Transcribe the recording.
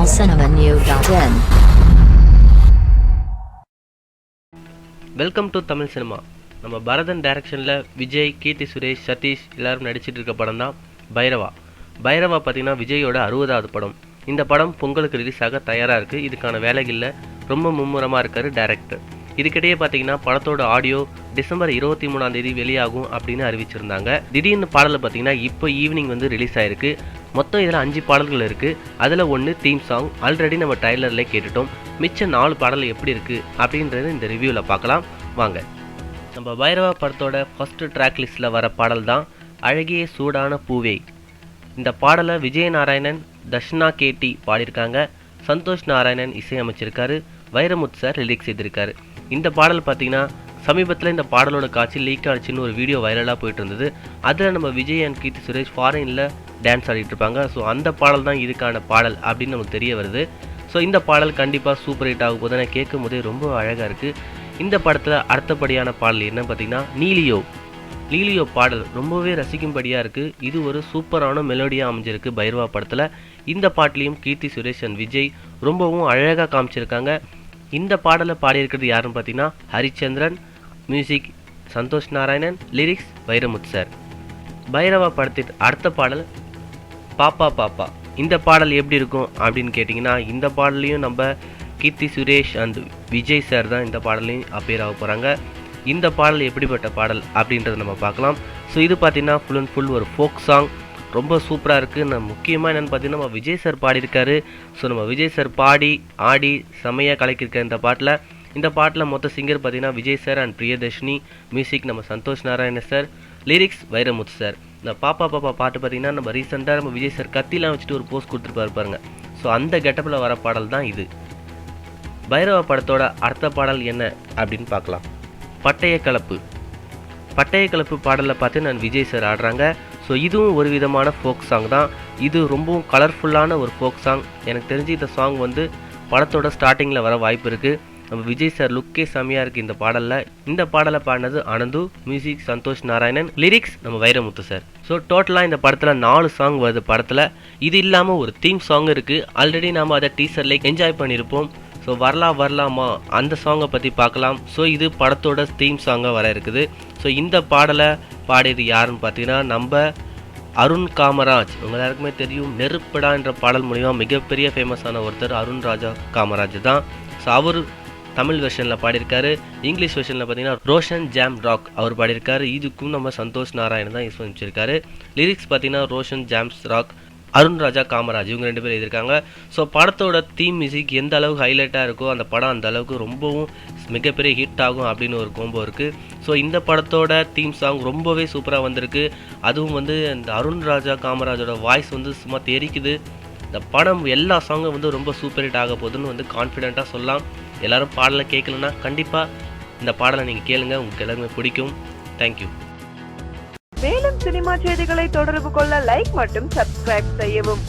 tamilcinemanew.in. Welcome to Tamil cinema. நம்ம பரதன் டைரக்ஷனில் விஜய், கீர்த்தி சுரேஷ், சதீஷ் எல்லாரும் நடிச்சிட்டு இருக்க படம் தான் பைரவா. பைரவா பார்த்தீங்கன்னா விஜயோட 60வது படம். இந்த படம் பொங்கலுக்கு ரிலீஸ் ஆக தயாராக இருக்குது. இதுக்கான வேலைகளில் ரொம்ப மும்முரமாக இருக்கார் டைரக்டர். இதுக்கிடையே பார்த்தீங்கன்னா படத்தோட ஆடியோ டிசம்பர் 23 வெளியாகும் அப்படின்னு அறிவிச்சிருந்தாங்க. திடீர்னு பாடலை பார்த்தீங்கன்னா இப்போ ஈவினிங் ரிலீஸ் ஆயிருக்கு. மொத்தம் இதில் 5 பாடல்கள் இருக்குது. அதில் ஒன்று தீம் சாங் ஆல்ரெடி நம்ம ட்ரைலரில் கேட்டுட்டோம். மிச்சம் 4 பாடல் எப்படி இருக்குது அப்படின்றது இந்த ரிவ்யூவில் பார்க்கலாம் வாங்க. நம்ம பைரவா படத்தோட ஃபர்ஸ்ட் ட்ராக் லிஸ்ட்டில் வர பாடல் தான் அழகிய சூடான பூவே. இந்த பாடலை விஜயநாராயணன், தர்ஷனா கேட்டி பாடியிருக்காங்க. சந்தோஷ் நாராயணன் இசையமைச்சிருக்காரு. வைரமுத்து சார் லிரிக்ஸ் செய்திருக்காரு. இந்த பாடல் பார்த்தீங்கன்னா சமீபத்தில் இந்த பாடலோட காட்சி லீக் ஆச்சுன்னு ஒரு வீடியோ வைரலாக போயிட்டு இருந்தது. அதில் நம்ம விஜய் அண்ட் கீர்த்தி சுரேஷ் ஃபாரினில் டான்ஸ் ஆடிட்டு இருப்பாங்க. ஸோ அந்த பாடல் தான் இதுக்கான பாடல் அப்படின்னு நமக்கு தெரிய வருது. ஸோ இந்த பாடல் கண்டிப்பாக சூப்பர் ஹிட் ஆகும் போது நான் கேட்கும் போதே ரொம்ப அழகாக இருக்குது. இந்த படத்தில் அடுத்தபடியான பாடல் என்ன பார்த்தீங்கன்னா லீலியோ பாடல் ரொம்பவே ரசிக்கும்படியாக இருக்குது. இது ஒரு சூப்பரான மெலோடியாக அமைஞ்சிருக்கு பைரவா படத்தில். இந்த பாட்டிலையும் கீர்த்தி சுரேஷ் அண்ட் விஜய் ரொம்பவும் அழகாக காமிச்சிருக்காங்க. இந்த பாடலை பாடியிருக்கிறது யாருன்னு பார்த்தீங்கன்னா Harichandran, music Santhosh Narayanan, lyrics Vairamuthu sir. Bairavaa படத்தின் அடுத்த பாடல் பாப்பா. இந்த பாடல் எப்படி இருக்கும் அப்படின்னு கேட்டிங்கன்னா இந்த பாடலையும் நம்ம கீர்த்தி சுரேஷ் அண்ட் விஜய் சார் தான் இந்த பாடலையும் அப்பேர் ஆக போகிறாங்க. இந்த பாடல் எப்படிப்பட்ட பாடல் அப்படின்றத நம்ம பார்க்கலாம். ஸோ இது பார்த்திங்கன்னா ஃபுல் அண்ட் ஃபுல் ஒரு ஃபோக் சாங், ரொம்ப சூப்பராக இருக்குது. முக்கியமாக என்னென்னு பார்த்தீங்கன்னா நம்ம விஜய் சார் பாடியிருக்காரு. ஸோ நம்ம விஜய் சார் பாடி ஆடி செமையாக கலக்கியிருக்க இந்த பாட்டில் மொத்த சிங்கர் பார்த்தீங்கன்னா Vijay sir and Priyadarshini, music நம்ம Santhosh Narayan sir, lyrics Vairamuthu sir. இந்த பாப்பா பாட்டு பார்த்தீங்கன்னா நம்ம ரீசெண்டாக நம்ம விஜய் சார் கத்திலாம் வச்சுட்டு ஒரு போஸ்ட் கொடுத்துருப்பாரு பாருங்க. ஸோ அந்த கெட்டப்பில் வர பாடல் தான் இது. பைரவா படத்தோட அடுத்த பாடல் என்ன அப்படின்னு பார்க்கலாம். பட்டய கலப்பு பாடலில் பார்த்து நான் விஜய் சார் ஆடுறாங்க. ஸோ இதுவும் ஒரு விதமான ஃபோக் சாங் தான். இது ரொம்பவும் கலர்ஃபுல்லான ஒரு ஃபோக் சாங். எனக்கு தெரிஞ்சு இந்த சாங் படத்தோட ஸ்டார்டிங்கில் வர வாய்ப்பு இருக்குது. நம்ம விஜய் சார் லுக்கே செம்மையாக இருக்குது இந்த பாடலில். இந்த பாடலை பாடினது ஆனந்து, மியூசிக் சந்தோஷ் நாராயணன், லிரிக்ஸ் நம்ம வைரமுத்து சார். ஸோ டோட்டலாக இந்த படத்தில் 4 சாங் வருது படத்தில். இது இல்லாமல் ஒரு தீம் சாங் இருக்குது. ஆல்ரெடி நாம் அதை டீசரில் என்ஜாய் பண்ணியிருப்போம். ஸோ வரலாமா அந்த சாங்கை பற்றி பார்க்கலாம். ஸோ இது படத்தோட தீம் சாங்காக வர இருக்குது. ஸோ இந்த பாடலை பாடியது யாருன்னு பார்த்தீங்கன்னா நம்ம அருண் காமராஜ். உங்க எல்லாருக்குமே தெரியும், நெருப்படா என்ற பாடல் மூலிமா மிகப்பெரிய ஃபேமஸான ஒருத்தர் அருண் ராஜா காமராஜ் தான். ஸோ அவர் தமிழ் வெர்ஷனில் பாடியிருக்காரு. இங்கிலீஷ் வெர்ஷனில் பார்த்தீங்கன்னா ரோஷன் ஜாம் ராக் அவர் பாடியிருக்காரு. இதுக்கும் நம்ம சந்தோஷ் நாராயணன் தான் இசையமைச்சிருக்காரு. லிரிக்ஸ் பார்த்தீங்கன்னா ரோஷன் ஜாம்ஸ் ராக், அருண் ராஜா காமராஜ் இவங்க 2 பேர் எழுதியிருக்காங்க. ஸோ படத்தோட தீம் மியூசிக் எந்த அளவுக்கு ஹைலைட்டாக இருக்கோ அந்த படம் அந்த அளவுக்கு ரொம்பவும் மிகப்பெரிய ஹிட் ஆகும் அப்படின்னு ஒரு கோம்போ இருக்குது. ஸோ இந்த படத்தோட தீம் சாங் ரொம்பவே சூப்பராக வந்திருக்கு. அதுவும் இந்த அருண் ராஜா காமராஜோட வாய்ஸ் சும்மா தெரிக்குது. இந்த படம் எல்லா சாங்கும் ரொம்ப சூப்பர் ஹிட் ஆக போகுதுன்னு கான்ஃபிடென்ட்டாக சொல்லலாம். எல்லாரும் பாடலை கேட்கலன்னா கண்டிப்பாக இந்த பாடலை நீங்கள் கேளுங்க, உங்களுக்கு எல்லாருமே பிடிக்கும். தேங்க்யூ. மேலும் சினிமா செய்திகளை தொடர்பு கொள்ள லைக் மற்றும் சப்ஸ்கிரைப் செய்யவும்.